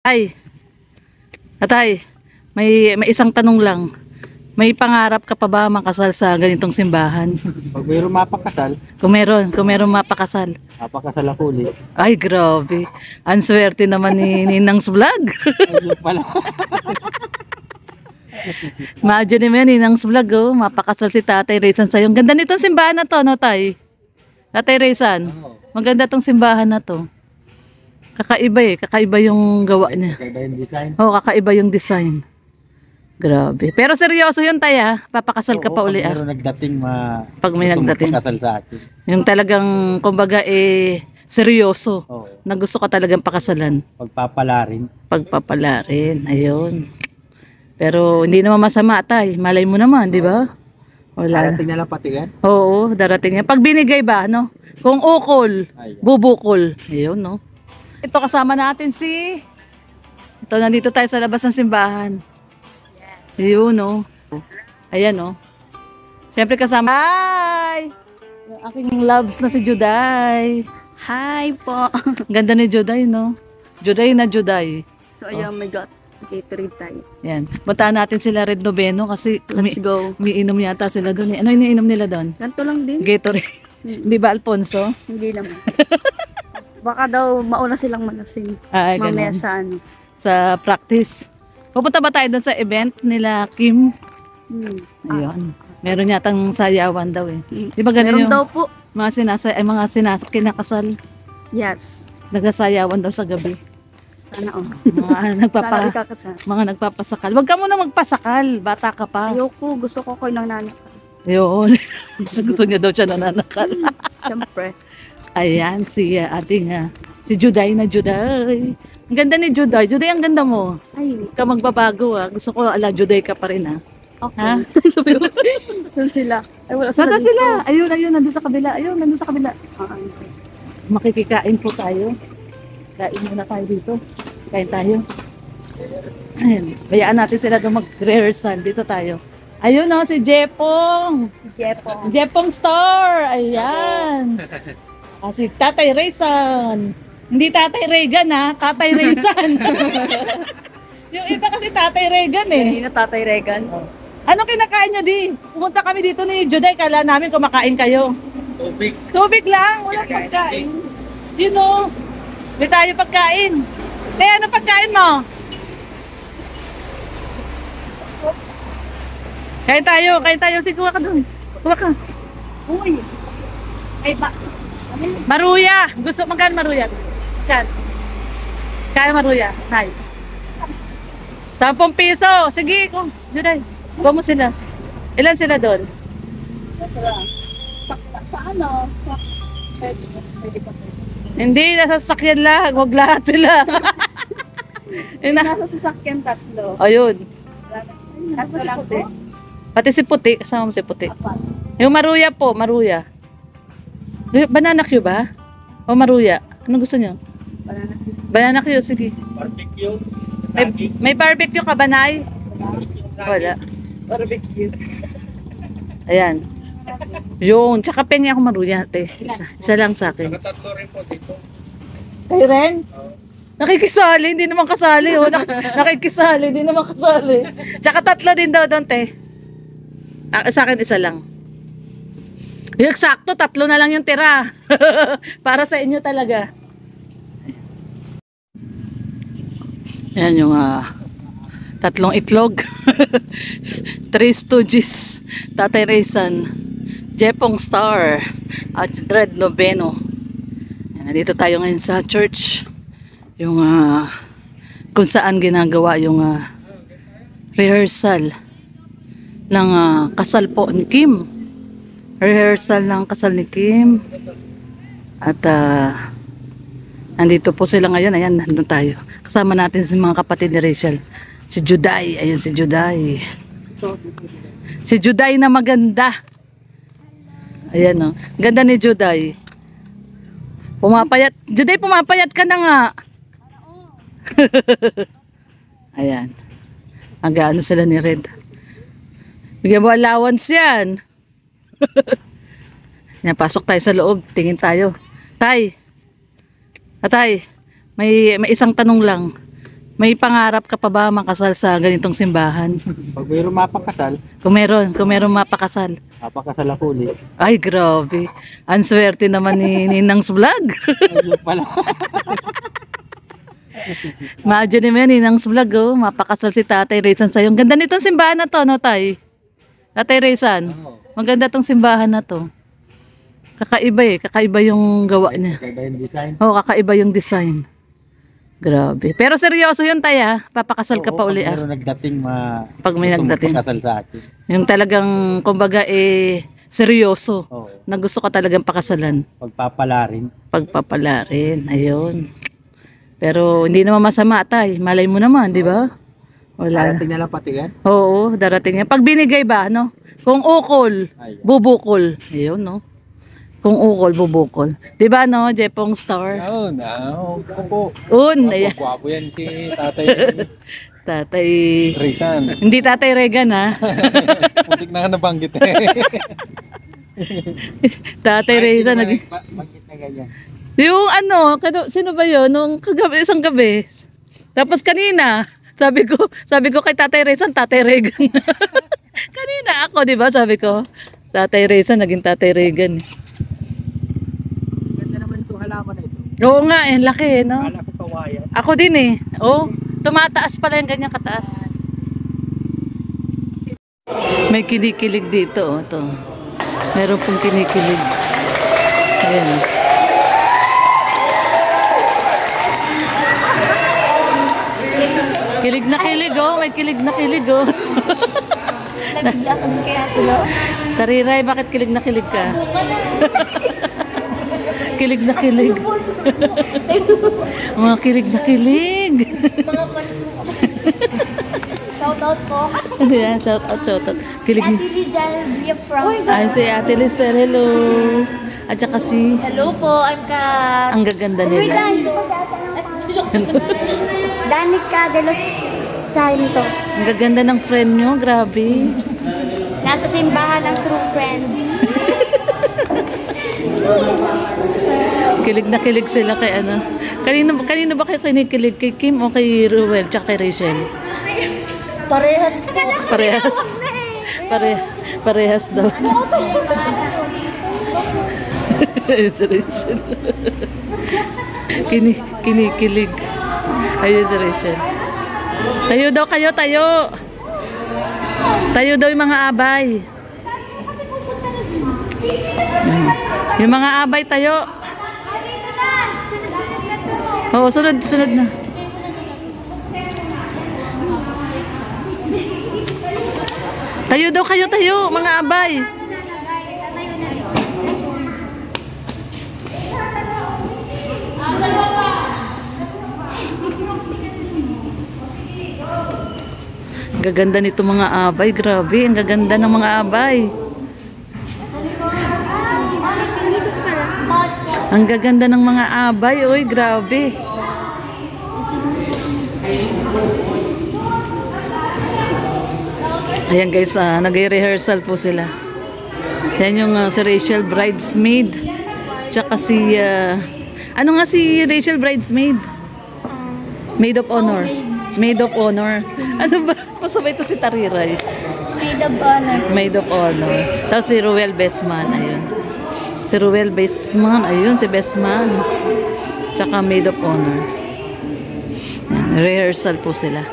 Ay, atay, may isang tanong lang. May pangarap ka pa ba makasal sa ganitong simbahan? Pag mayroong mapakasal, Kung meron mapakasal. mapakasal ako ulit. Ay, grabe. Ang swerte naman ni Ninang's Vlog. Ayun pala. Imagine mo yan, Ninang's Vlog, oh. Mapakasal si Tatay Raysan sa'yo. Ang ganda nitong simbahan na to, no, tay? Tatay Raysan, maganda tong simbahan na to. Kakaiba eh, kakaiba yung gawa niya. Kaya yung design. Oo, kakaiba yung design. Grabe. Pero seryoso yun, tay, ah. Papakasal ka pa uli, ah. Meron nagdating Pag may gustong nagdating. magpakasal sa akin. Yung talagang, kumbaga, seryoso. Oo. Na gusto ka talagang pakasalan. Pagpapala rin. Pagpapala rin. Ayun. Pero, hindi naman masama, tay. Malay mo naman, di ba? Wala. Darating na lang pati yan. Oo, darating yan. Pag binigay ba, no? Kung ukol, Ay, bubukol. Ayun, no? Ito, kasama natin si... Ito, nandito tayo sa labas ng simbahan. Ayun, no? Ayan, no? Siyempre kasama... Hi! Yung aking loves na si Juday. Hi po. Ang ganda ni Juday, no? Juday na Juday. So, ayun, my God. Gatorade tayo. Yan. Puntahan natin sila Red Noveno kasi Let's go. umiinom yata sila doon. Ano iniinom nila doon? Ganito lang din. Gatorade. Di ba, Alfonso? Hindi lang. Baka daw mauna silang malasing. Ay, Mamaya ganun. sa ano. Sa practice. Pupunta ba tayo doon sa event nila Kim? Hmm. Ayun. Meron yatang sayawan daw eh. Hmm. Di ba ganun Meron yung daw po. mga kinakasal? Yes. Nagsasayawan daw sa gabi. Sana oh. Mga Sana ikakasal. mga nagpapasakal. Huwag ka muna magpasakal. Bata ka pa. Ayoko. Gusto ko ng nanak. Ayun. Gusto niya daw siya nananakal. Siyempre. Ayan, si Juday na Juday. Ang ganda ni Juday. Juday, ang ganda mo. Ay. Huwag ka magbabago ah. Gusto ko ala Juday ka pa rin ah. Ha? Okay. Sabi mo. Saan sila? Ay, wala Saan dito. sila? Ayun, nandun sa kabila. Ayun, nandun sa kabila. Ah, okay. Makikikain po tayo. Kain muna tayo dito. Kain tayo. Ayan. Bayaan natin sila doon mag-rehearsal. Dito tayo. Ayun o, si Jepong. Si Jepo. Jepong Store. Ayan. Si Tatay Raysan. Hindi Tatay Reagan ha. Tatay Raysan. Yung iba kasi Tatay Reagan eh. Hindi na Tatay Regan. Anong kinakain nyo di? Pumunta kami dito ni Juday. Kala namin kumakain kayo. Tubig. Tubig lang. Walang pagkain. You know. May tayo pagkain. Kaya ano pagkain mo? Kain tayo. Sige, kuha ka dun. Kuha ka. Uy. Ay, ba? Maruya. Gusto magkano maruya? Kan. Kaya maruya. Hay. 10 piso. Sige, kung. Juday. Kuha mo sila. Ilan sila doon? Sa ano? Pwede pa. Hindi, nasa sasakyan lang. Huwag lahat sila. Yun na. Nasa sasakyan tatlo. Ayun. Tatlo lang din. Pati si Puti. Kasama mo si Puti. Yung maruya po. Maruya. Banana Q ba? O maruya? Ano gusto nyo? Banana Q, sige. Barbecue. May barbecue ka ba, Nay? Wala. Barbecue. Ayan. Yun. Tsaka pengi ako maruya, te. Isa lang sa akin. Nakatatlo rin po dito. Kayo rin? Nakikisali. Hindi naman kasali. Oh. Nakikisali. Hindi naman kasali. Tsaka 3 din daw doon, te. Sa akin, isa lang. Yung eksakto, 3 na lang yung tira. Para sa inyo talaga. Yan yung 3 itlog. 3 stooges. Tatay Raysan. Jepong Star. At Red Noveno. Yan, nandito tayo ngayon sa church. Yung kung saan ginagawa yung rehearsal ng kasal po ni Kim. Rehearsal ng kasal ni Kim. At nandito po sila ngayon. Ayan, nandun tayo. Kasama natin si mga kapatid ni Rachel. Si Juday. Ayan si Juday. Si Juday na maganda. Ayan o. Ganda ni Juday. Pumapayat. Juday, pumapayat ka na nga. Ayan. Agaano sila ni Red. Bigyan mo allowance yan. Yan, pasok tayo sa loob. Tingin tayo. Tay. Tay. May isang tanong lang. May pangarap ka pa ba makasal sa ganitong simbahan? Pag mayroong mapakasal, Kung meron mapakasal. mapakasal ako ulit. Ay, grabe. Ang swerte naman ni Ninang's Vlog. Ayun pala. Imagine mo yan, Ninang's Vlog, oh. Mapakasal si Tatay Raysan sa'yo. Ang ganda nitong simbahan na to, no, Tay? Tatay Raysan, Oo. maganda tong simbahan na to. Kakaiba eh. Kakaiba yung gawa niya. Kaya yung design. Oo, kakaiba yung design. Grabe. Pero seryoso yun, Tay, ah. Papakasal ka pa uli, ah. Meron nagdating Pag may gustong nagdating. magpakasal sa atin. Yung talagang, kumbaga, seryoso. Oo. Na gusto ka talagang pakasalan. Pagpapala rin. Pagpapala rin. Ayun. Pero hindi naman masama, Tay. Malay mo naman, di ba? Wala. Darating na lang pati yan. Oo, darating yan. Pag binigay ba, no? Kung ukol, Ayun. bubukol. Ayun, no? Kung ukol, bubukol. Di ba, no? Jepong Star. Oo, opo. Ayan. Gwapo yan si Tatay Tatay. Rizan. Hindi Tatay Regan, ha? Putik na nga nabanggit eh. Tatay Reza. Bakit na ganyan? Yung ano, sino ba yun? Nung kagabi, isang gabi. Tapos kanina, sabi ko kay Tatay Reza, Tatay Regan. Kanina ako, di ba? Sabi ko, Tatay Reza, naging Tatay Regan. Ganda naman itong halaman na ito. Oo nga, eh, laki, eh, no? Kala ko kawayan. Ako din eh. Oh, tumataas pala yung ganyan kataas. May kinikilig dito, oh, to. Meron pong kinikilig. Ayan. Kilig na kilig, oh. May kilig na kilig, oh. Nabigla ko din kaya tulo. Tariray, bakit kilig na kilig ka? Kilig na kilig. Mga kilig na kilig. Mga fans mo. Shout out po. Ano yan? Shout out, shout out. Kilig Ate Lizal Via from. Ay, si Ate Lizelle, hello. At saka si, Hello po, I'm Kat. ang gaganda nila. Danica de los Santos. Ang gaganda ng friend nyo, grabe. Nasa simbahan ng True Friends. Kilig na kilig sila kay ano. Kanino ba kayo kinikilig? Kay Kim o kay Ruel? Tsaka kay Rachel? Parehas po. Parehas. Parehas daw. Si Rachel. Kinikilig. Ayun si Rachel. Tayo daw kayo, tayo. Tayo daw yung mga abay. Yung mga abay tayo. Oo, sunod na. Tayo daw kayo, tayo, mga abay. Ang gaganda nito mga abay, grabe. Ang gaganda ng mga abay. Ang gaganda ng mga abay, oy, grabe. Ayan guys, nag-rehearsal po sila. Yan yung si Rachel bridesmaid. Tsaka si, ano nga si Rachel bridesmaid? Maid of honor. Maid of honor. Ano ba? Pasabay ito si Tariray. Maid of honor. Maid of honor. Tapos si Ruel best man, ayun. Si Ruel best man, ayun, si best man. Tsaka maid of honor. Yan, rehearsal po sila.